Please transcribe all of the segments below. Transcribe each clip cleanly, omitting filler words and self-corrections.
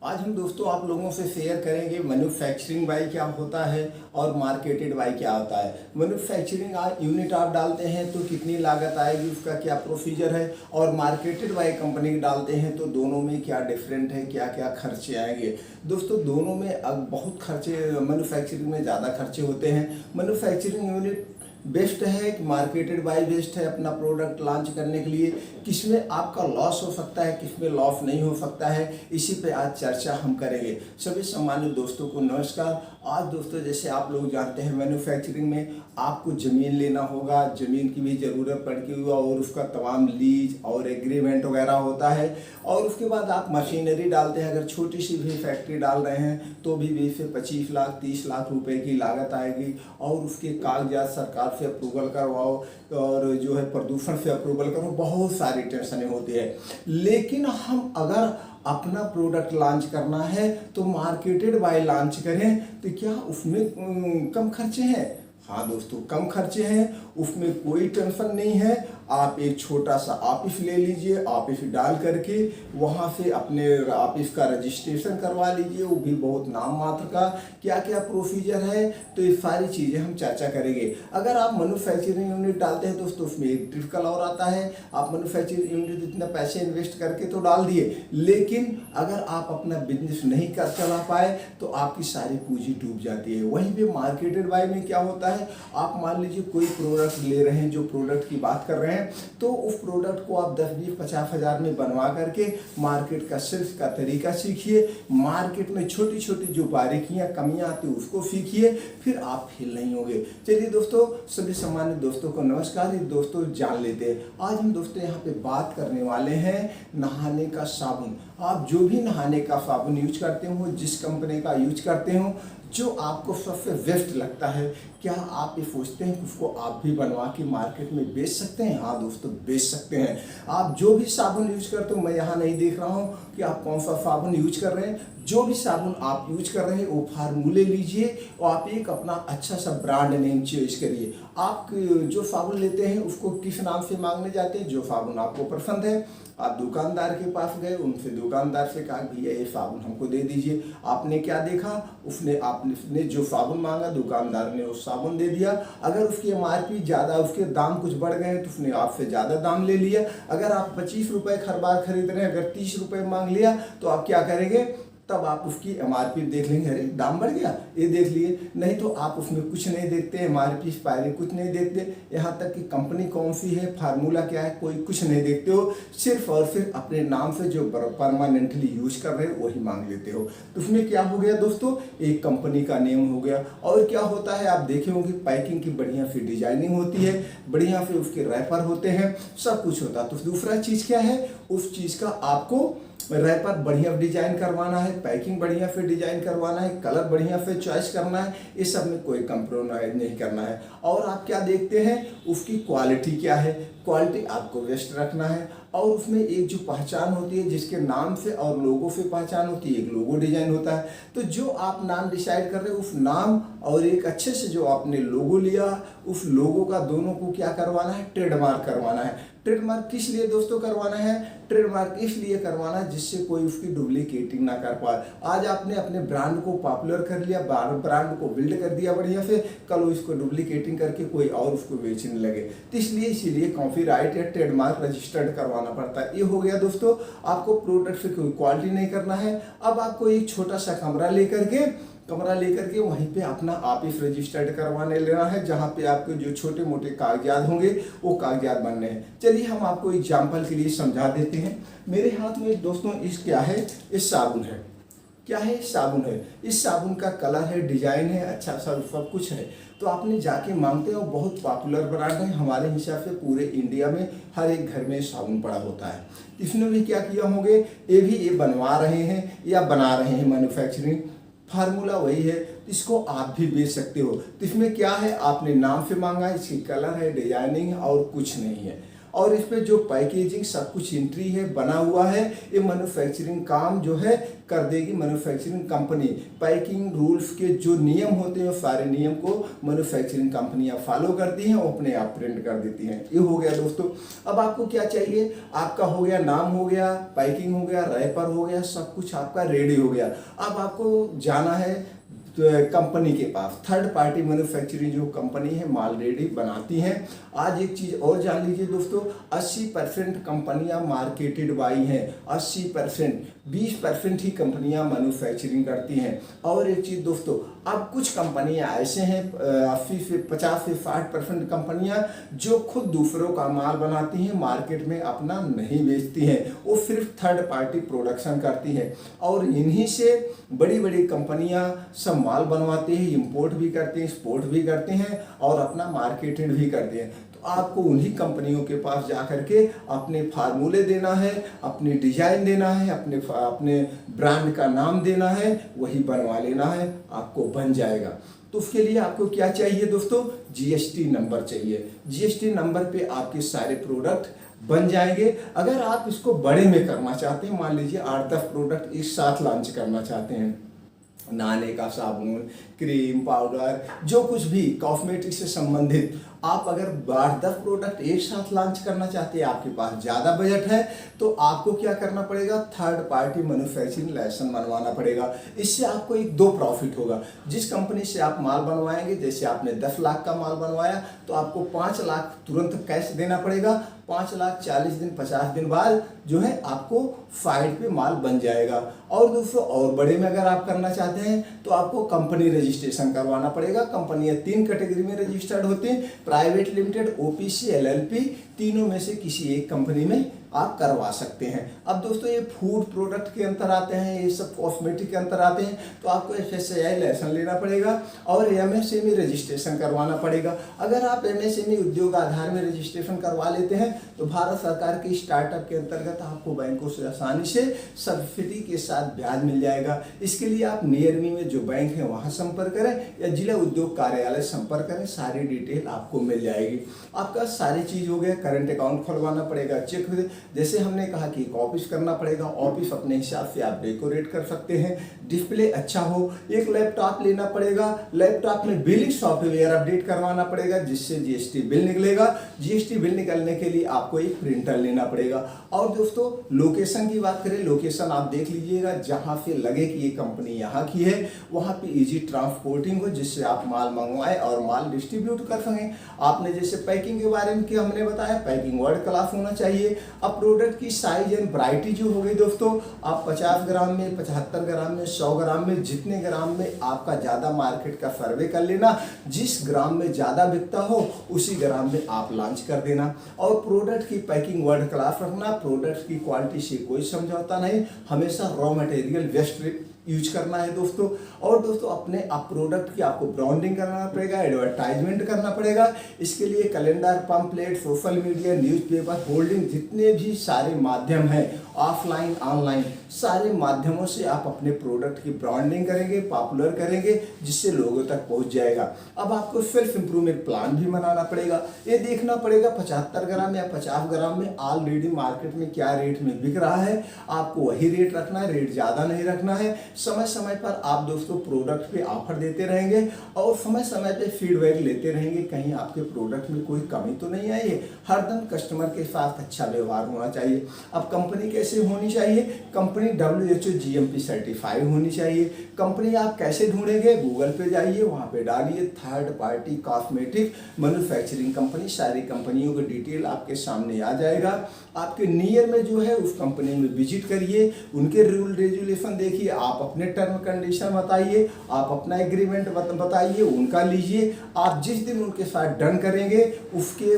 आज हम दोस्तों आप लोगों से शेयर करेंगे मैन्युफैक्चरिंग बाई क्या होता है और मार्केटेड बाई क्या होता है। मैन्युफैक्चरिंग यूनिट आप डालते हैं तो कितनी लागत आएगी, उसका क्या प्रोसीजर है, और मार्केटेड बाई कंपनी डालते हैं तो दोनों में क्या डिफरेंट है, क्या क्या खर्चे आएंगे। दोस्तों दोनों में अब बहुत खर्चे, मैन्युफैक्चरिंग में ज़्यादा खर्चे होते हैं। मैन्युफैक्चरिंग यूनिट बेस्ट है कि मार्केटेड बाय बेस्ट है अपना प्रोडक्ट लॉन्च करने के लिए। किसमें आपका लॉस हो सकता है, किसमें लॉस नहीं हो सकता है, इसी पे आज चर्चा हम करेंगे। सभी सम्मानित दोस्तों को नमस्कार। आज दोस्तों जैसे आप लोग जानते हैं मैन्युफैक्चरिंग में आपको ज़मीन लेना होगा, ज़मीन की भी ज़रूरत पड़ती है और उसका तमाम लीज और एग्रीमेंट वगैरह होता है। और उसके बाद आप मशीनरी डालते हैं, अगर छोटी सी भी फैक्ट्री डाल रहे हैं तो भी 20 से 25 लाख 30 लाख रुपए की लागत आएगी। और उसके कागजात सरकार से अप्रूवल करवाओ और जो है प्रदूषण से अप्रूवल करो, बहुत सारी टेंशनें होती है। लेकिन हम अगर अपना प्रोडक्ट लॉन्च करना है तो मार्केटेड बाय लॉन्च करें तो क्या उसमें कम खर्चे हैं? हाँ दोस्तों, कम खर्चे हैं, उसमें कोई टेंशन नहीं है। आप एक छोटा सा ऑफिस ले लीजिए, ऑफिस डाल करके वहाँ से अपने ऑफिस का रजिस्ट्रेशन करवा लीजिए, वो भी बहुत नाम मात्र का। क्या क्या प्रोसीजर है तो ये सारी चीज़ें हम चर्चा करेंगे। अगर आप मैन्युफैक्चरिंग यूनिट डालते हैं दोस्तों उसमें एक ट्रिकल और आता है, आप मैन्युफैक्चरिंग यूनिट इतना पैसे इन्वेस्ट करके तो डाल दिए, लेकिन अगर आप अपना बिजनेस नहीं कर चला पाए तो आपकी सारी पूंजी डूब जाती है। वहीं पे मार्केटेड बाय में क्या होता है, आप मान लीजिए कोई प्रोडक्ट ले रहे हैं, जो प्रोडक्ट की बात कर रहे हैं, तो उस प्रोडक्ट को आप 10-20-50 हज़ार में बनवा करके मार्केट का सेल्स का तरीका सीखिए, मार्केट में छोटी छोटी जो बारीकियां कमियां आती हैं उसको सीखिए, फिर आप फेल नहीं होंगे। चलिए दोस्तों, सभी सम्मानित दोस्तों को नमस्कार। ये दोस्तों जान लेते हैं, आज हम दोस्तों यहाँ पे बात करने वाले हैं नहाने का साबुन। आप जो भी नहाने का साबुन यूज करते हो, जिस कंपनी का यूज करते हो, जो आपको सबसे बेस्ट लगता है, क्या आप ये सोचते हैं कि उसको आप भी बनवा के मार्केट में बेच सकते हैं? हाँ दोस्तों, बेच सकते हैं। आप जो भी साबुन यूज करते हो, मैं यहाँ नहीं देख रहा हूँ कि आप कौन सा साबुन यूज कर रहे हैं, जो भी साबुन आप यूज कर रहे हैं वो फार्मूले लीजिए और आप एक अपना अच्छा सा ब्रांड नेम चॉइस करिए। आप जो साबुन लेते हैं उसको किस नाम से मांगने जाते हैं, जो साबुन आपको पसंद है, आप दुकानदार के पास गए, उनसे दुकानदार से कहा भैया ये साबुन हमको दे दीजिए। आपने क्या देखा, आपने जो साबुन मांगा दुकानदार ने उस साबुन दे दिया। अगर उसकी एमआरपी ज़्यादा, उसके दाम कुछ बढ़ गए तो उसने आपसे ज़्यादा दाम ले लिया। अगर आप 25 रुपये हर बार खरीद रहे हैं, अगर 30 रुपये मांग लिया तो आप क्या करेंगे, तब आप उसकी एमआरपी देख लेंगे, अरे दाम बढ़ गया, ये देख लिए। नहीं तो आप उसमें कुछ नहीं देखते, एमआरपी एक्सपायरी कुछ नहीं देखते, यहाँ तक कि कंपनी कौन सी है, फार्मूला क्या है, कोई कुछ नहीं देखते हो। सिर्फ और सिर्फ अपने नाम से जो परमानेंटली यूज कर रहे हो वही मांग लेते हो। तो उसमें क्या हो गया दोस्तों, एक कंपनी का नेम हो गया। और क्या होता है, आप देखे होंगे पैकिंग की बढ़िया सी डिजाइनिंग होती है, बढ़िया से उसके रैपर होते हैं, सब कुछ होता है। तो दूसरा चीज़ क्या है, उस चीज़ का आपको रैपर बढ़िया डिजाइन करवाना है, पैकिंग बढ़िया से डिजाइन करवाना है, कलर बढ़िया से चॉइस करना है, इस सब में कोई कंप्रोमाइज नहीं करना है। और आप क्या देखते हैं, उसकी क्वालिटी क्या है, क्वालिटी आपको बेस्ट रखना है। और उसमें एक जो पहचान होती है, जिसके नाम से और लोगों से पहचान होती है, एक लोगो डिजाइन होता है। तो जो आप नाम डिसाइड कर रहे हो, उस नाम और एक अच्छे से जो आपने लोगो लिया, उस लोगो का दोनों को क्या करवाना है, ट्रेडमार्क करवाना है। ट्रेडमार्क किस लिए दोस्तों करवाना है, ट्रेडमार्क इसलिए करवाना है जिससे कोई उसकी डुप्लीकेटिंग ना कर पाए। आज आपने अपने ब्रांड को पॉपुलर कर लिया, ब्रांड को बिल्ड कर दिया बढ़िया से, कल उसको डुप्लीकेटिंग करके कोई और उसको बेचने लगे, तो इसलिए इसीलिए कॉपीराइट या ट्रेडमार्क रजिस्टर्ड करवाना पड़ता है। ये हो गया दोस्तों, आपको प्रोडक्ट से कोई क्वालिटी नहीं करना है। अब आपको एक छोटा सा कमरा लेकर के वहीं पे अपना ऑफिस रजिस्टर्ड करवाने लेना है, जहाँ पे आपके जो छोटे मोटे कागजात होंगे वो कागजात बनने हैं। चलिए हम आपको एग्जाम्पल के लिए समझा देते हैं। मेरे हाथ में दोस्तों इस क्या है, इस साबुन है। क्या है, साबुन है। इस साबुन का कलर है, डिजाइन है, अच्छा सा सब कुछ है। तो आपने जाके मांगते हैं, बहुत पॉपुलर ब्रांड है, हमारे हिसाब से पूरे इंडिया में हर एक घर में साबुन पड़ा होता है। इसने भी क्या किया होंगे, ये बनवा रहे हैं या बना रहे हैं, मैन्युफैक्चरिंग फार्मूला वही है, इसको आप भी बेच सकते हो। तो इसमें क्या है, आपने नाम से मांगा, इसकी कलर है, डिजाइनिंग है और कुछ नहीं है। और इसमें जो पैकेजिंग सब कुछ एंट्री है बना हुआ है, ये मैन्युफैक्चरिंग काम जो है कर देगी मैन्युफैक्चरिंग कंपनी। पैकिंग रूल्स के जो नियम होते हैं सारे नियम को मैन्युफैक्चरिंग कंपनियां फॉलो करती हैं और अपने आप प्रिंट कर देती हैं। ये हो गया दोस्तों। अब आपको क्या चाहिए, आपका हो गया नाम, हो गया पैकिंग, हो गया रैपर, हो गया सब कुछ आपका रेडी हो गया। अब आपको जाना है कंपनी के पास, थर्ड पार्टी मैन्युफैक्चरिंग जो कंपनी है माल रेडी बनाती हैं। आज एक चीज़ और जान लीजिए दोस्तों, 80% कंपनियां मार्केटेड बाई हैं, 80%, 20% ही कंपनियां मैन्युफैक्चरिंग करती हैं। और एक चीज़ दोस्तों, अब कुछ कंपनियां ऐसे हैं 80 से 50 से 60% कंपनियां जो खुद दूसरों का माल बनाती हैं, मार्केट में अपना नहीं बेचती हैं, वो सिर्फ थर्ड पार्टी प्रोडक्शन करती हैं। और इन्हीं से बड़ी बड़ी कंपनियां सब माल बनवाते हैं, इंपोर्ट भी करते हैं, एक्सपोर्ट भी करते हैं और अपना मार्केटिंग भी करते हैं। तो आपको उन्हीं कंपनियों के पास जा करके अपने फार्मूले देना है, अपनी डिजाइन देना है, अपने ब्रांड का नाम देना है, वही बनवा लेना है, आपको बन जाएगा। तो उसके लिए आपको क्या चाहिए दोस्तों, जीएसटी नंबर चाहिए। जीएसटी नंबर पे आपके सारे प्रोडक्ट बन जाएंगे। अगर आप इसको बड़े में करना चाहते हैं, मान लीजिए 8-10 प्रोडक्ट एक साथ लॉन्च करना चाहते हैं, नहाने का साबुन, क्रीम, पाउडर, जो कुछ भी कॉस्मेटिक से संबंधित, आप अगर 8-10 प्रोडक्ट एक साथ लॉन्च करना चाहते हैं, आपके पास ज़्यादा बजट है, तो आपको क्या करना पड़ेगा, थर्ड पार्टी मैन्युफैक्चरिंग लाइसेंस बनवाना पड़ेगा। इससे आपको एक दो प्रॉफिट होगा। जिस कंपनी से आप माल बनवाएंगे, जैसे आपने 10 लाख का माल बनवाया तो आपको 5 लाख तुरंत कैश देना पड़ेगा, 5 लाख 40 दिन 50 दिन बाद जो है आपको साइड पे माल बन जाएगा। और दोस्तों, और बड़े में अगर आप करना चाहते हैं तो आपको कंपनी रजिस्ट्रेशन करवाना पड़ेगा। कंपनियां 3 कैटेगरी में रजिस्टर्ड होती हैं, प्राइवेट लिमिटेड, ओपीसी, एलएलपी, तीनों में से किसी एक कंपनी में आप करवा सकते हैं। अब दोस्तों, ये फूड प्रोडक्ट के अंतर आते हैं, ये सब कॉस्मेटिक के अंतर आते हैं, तो आपको एफएसएसआई लाइसेंस लेना पड़ेगा और एमएसएमई रजिस्ट्रेशन करवाना पड़ेगा। अगर आप एमएसएमई उद्योग आधार में रजिस्ट्रेशन करवा लेते हैं तो भारत सरकार के स्टार्टअप के अंतर्गत आपको बैंकों से आसानी से सब्सिडी के साथ ब्याज मिल जाएगा। इसके लिए आप नियर मी में जो बैंक है वहाँ संपर्क करें या जिला उद्योग कार्यालय संपर्क करें, सारी डिटेल आपको मिल जाएगी। आपका सारी चीज़ हो गया, करंट अकाउंट खुलवाना पड़ेगा, चेक, जैसे हमने कहा कि एक ऑफिस करना पड़ेगा, ऑफिस अपने हिसाब से आप डेकोरेट कर सकते हैं, डिस्प्ले अच्छा हो, एक लैपटॉप लेना पड़ेगा, लैपटॉप में बिलिंग सॉफ्टवेयर अपडेट करवाना पड़ेगा जिससे जीएसटी बिल निकलेगा। जीएसटी बिल निकलने के लिए आपको एक प्रिंटर लेना पड़ेगा। और दोस्तों, लोकेशन की बात करें, लोकेशन आप देख लीजिएगा, जहां से लगे कि ये कंपनी यहाँ की है वहां पे इजी ट्रांसपोर्टिंग हो, जिससे आप माल मंगवाएं और माल डिस्ट्रीब्यूट कर सकें। आपने जैसे पैकिंग के बारे में हमने बताया, पैकिंग वर्ल्ड क्लास होना चाहिए। अब प्रोडक्ट की साइज एंड वैरायटी जो हो गई दोस्तों, आप 50 ग्राम में, 75 ग्राम में, 100 ग्राम में, जितने ग्राम में आपका ज़्यादा मार्केट का सर्वे कर लेना, जिस ग्राम में ज़्यादा बिकता हो उसी ग्राम में आप लॉन्च कर देना। और प्रोडक्ट की पैकिंग वर्ल्ड क्लास रखना, प्रोडक्ट की क्वालिटी से कोई समझौता नहीं, हमेशा रॉ मटेरियल वेस्ट यूज करना है दोस्तों। और दोस्तों, अपने आप प्रोडक्ट की आपको ब्रांडिंग करना पड़ेगा, एडवर्टाइजमेंट करना पड़ेगा। इसके लिए calendar, pamphlet, social media, newspaper, holding, जितने भी सारे माध्यम हैं, ऑफलाइन ऑनलाइन, सारे माध्यमों से आप अपने प्रोडक्ट की ब्रांडिंग करेंगे, पॉपुलर करेंगे, जिससे लोगों तक पहुंच जाएगा। अब आपको सेल्फ इंप्रूवमेंट प्लान भी बनाना पड़ेगा। ये देखना पड़ेगा 75 ग्राम या 50 ग्राम में ऑलरेडी मार्केट में क्या रेट में बिक रहा है, आपको वही रेट रखना है, रेट ज़्यादा नहीं रखना है। समय समय पर आप दोस्तों प्रोडक्ट पे ऑफर देते रहेंगे और समय समय पे फीडबैक लेते रहेंगे, कहीं आपके प्रोडक्ट में कोई कमी तो नहीं आई है। हरदम कस्टमर के साथ अच्छा व्यवहार होना चाहिए। अब कंपनी कैसे होनी चाहिए, कंपनी WHO GMP सर्टिफाइड होनी चाहिए। कंपनी आप कैसे ढूंढेंगे, गूगल पे जाइए, वहाँ पे डालिए third party cosmetic manufacturing company, सारी कंपनियों की डिटेल आपके सामने आ जाएगा। आपके नियर में जो है उस कंपनी में विजिट करिए, उनके रूल रेगुलेशन देखिए, आप अपने टर्म कंडीशन बताइए, आप अपना एग्रीमेंट बताइए, उनका लीजिए। आप जिस दिन उनके साथ डन करेंगे उसके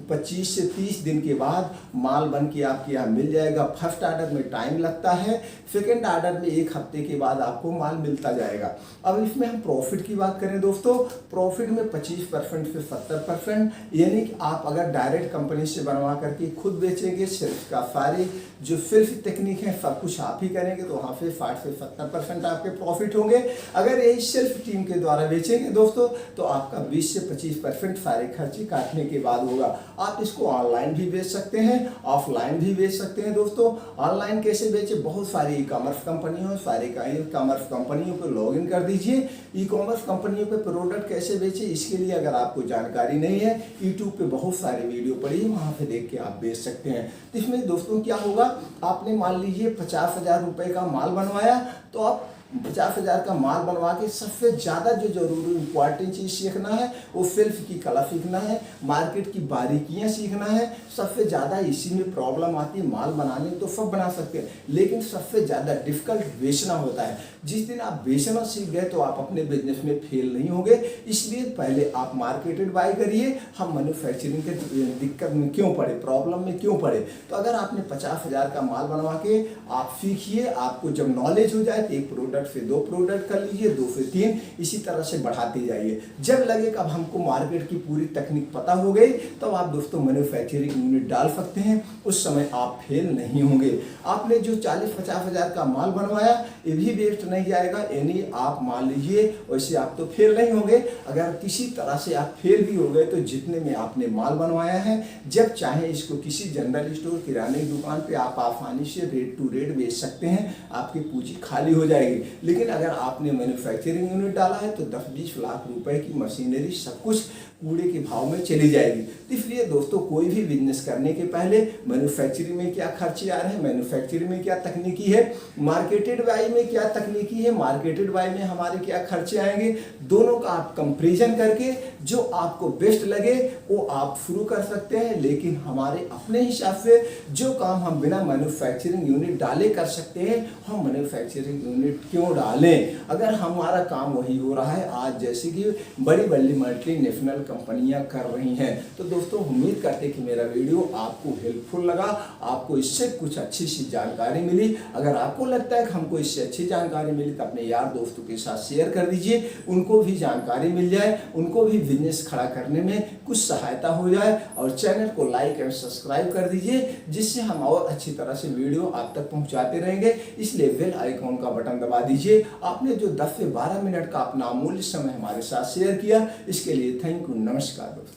25 से 30 दिन के बाद माल बन के आपके यहाँ मिल जाएगा। फर्स्ट ऑर्डर में टाइम लगता है, सेकेंड ऑर्डर में 1 हफ्ते के बाद आपको माल मिलता जाएगा। अब इसमें हम प्रॉफिट की बात करें दोस्तों, प्रॉफिट में 25% से 70%, यानी कि आप अगर डायरेक्ट कंपनी से बनवा करके खुद बेचेंगे, सिर्फ का सारी जो सेल्फ टेक्निक है सब कुछ आप ही करेंगे तो वहाँ पे 60 से 70% आपके प्रॉफिट होंगे। अगर यही सेल्फ टीम के द्वारा बेचेंगे दोस्तों तो आपका 20 से 25% सारे खर्चे काटने के बाद होगा। आप इसको ऑनलाइन भी बेच सकते हैं, ऑफलाइन भी बेच सकते हैं दोस्तों। ऑनलाइन कैसे बेचे, बहुत सारी ई कॉमर्स कंपनियों सारे ई कॉमर्स कंपनियों पर लॉग इन कर दीजिए। ई कॉमर्स कंपनियों पे प्रोडक्ट कैसे बेचे, इसके लिए अगर आपको जानकारी नहीं है, यूट्यूब पे बहुत सारे वीडियो पड़ी है, वहाँ पे देख के आप बेच सकते हैं। तो इसमें दोस्तों क्या होगा, आपने मान लीजिए 50,000 रुपये का माल बनवाया, तो आप 50,000 का माल बनवा के सबसे ज़्यादा जो जरूरी इंपॉर्टेंट चीज़ सीखना है वो सेल्फ की कला सीखना है, मार्केट की बारीकियां सीखना है। सबसे ज़्यादा इसी में प्रॉब्लम आती है, माल बनाने तो सब बना सकते हैं लेकिन सबसे ज़्यादा डिफिकल्ट बेचना होता है। जिस दिन आप बेचना सीख गए तो आप अपने बिजनेस में फेल नहीं होंगे। इसलिए पहले आप मार्केटेड बाय करिए। हम मैन्युफैक्चरिंग के दिक्कत में क्यों पड़े, प्रॉब्लम में क्यों पड़े, तो अगर आपने 50,000 का माल बनवा के आप सीखिए, आपको जब नॉलेज हो जाए तो एक प्रोडक्ट से 2 प्रोडक्ट कर लीजिए, 2 से 3, इसी तरह से बढ़ाते जाइए। जब लगे कि अब हमको मार्केट की पूरी तकनीक पता हो गई तब तो आप दोस्तों मैन्युफैक्चरिंग यूनिट डाल सकते हैं, उस समय आप फेल नहीं होंगे। आपने जो 40-50 हज़ार का माल बनवाया ये भी वेस्ट नहीं जाएगा, यानी आप मान लीजिए वैसे आप तो फेल नहीं होंगे। अगर किसी तरह से आप फेल भी हो गए तो जितने में आपने माल बनवाया है, जब चाहे इसको किसी जनरल स्टोर, किराने की दुकान पे आप आसानी से रेट टू रेट बेच सकते हैं, आपकी पूंजी खाली हो जाएगी। लेकिन अगर आपने मैन्युफैक्चरिंग यूनिट डाला है तो 10-20 लाख रुपए की मशीनरी सब कुछ कूड़े के भाव में चली जाएगी। तो इसलिए दोस्तों कोई भी बिजनेस करने के पहले मैन्युफैक्चरिंग में क्या खर्चे आ रहे हैं, मैन्युफैक्चरिंग में क्या तकनीकी है, मार्केटेड बाई में क्या तकनीकी है, मार्केटेड बाई में हमारे क्या खर्चे आएंगे, दोनों का आप कंपेरिजन करके जो आपको बेस्ट लगे वो आप शुरू कर सकते हैं। लेकिन हमारे अपने हिसाब से जो काम हम बिना मैन्युफैक्चरिंग यूनिट डाले कर सकते हैं, हम मैन्युफैक्चरिंग यूनिट क्यों डालें अगर हमारा काम वही हो रहा है आज जैसे कि बड़ी बड़ी मल्टीनेशनल कंपनियां कर रही हैं। तो दोस्तों उम्मीद करते हैं कि मेरा वीडियो आपको हेल्पफुल लगा, आपको इससे कुछ अच्छी सी जानकारी मिली। अगर आपको लगता है कि हमको इससे अच्छी जानकारी मिली तो अपने यार दोस्तों के साथ शेयर कर दीजिए, उनको भी जानकारी मिल जाए, उनको भी बिजनेस खड़ा करने में कुछ सहायता हो जाए। और चैनल को लाइक एंड सब्सक्राइब कर दीजिए जिससे हम और अच्छी तरह से वीडियो आप तक पहुंचाते रहेंगे। इसलिए बेल आइकॉन का बटन दबा दीजिए। आपने जो 10 से 12 मिनट का अपना अमूल्य समय हमारे साथ शेयर किया इसके लिए थैंक यू। नमस्कार दोस्तों।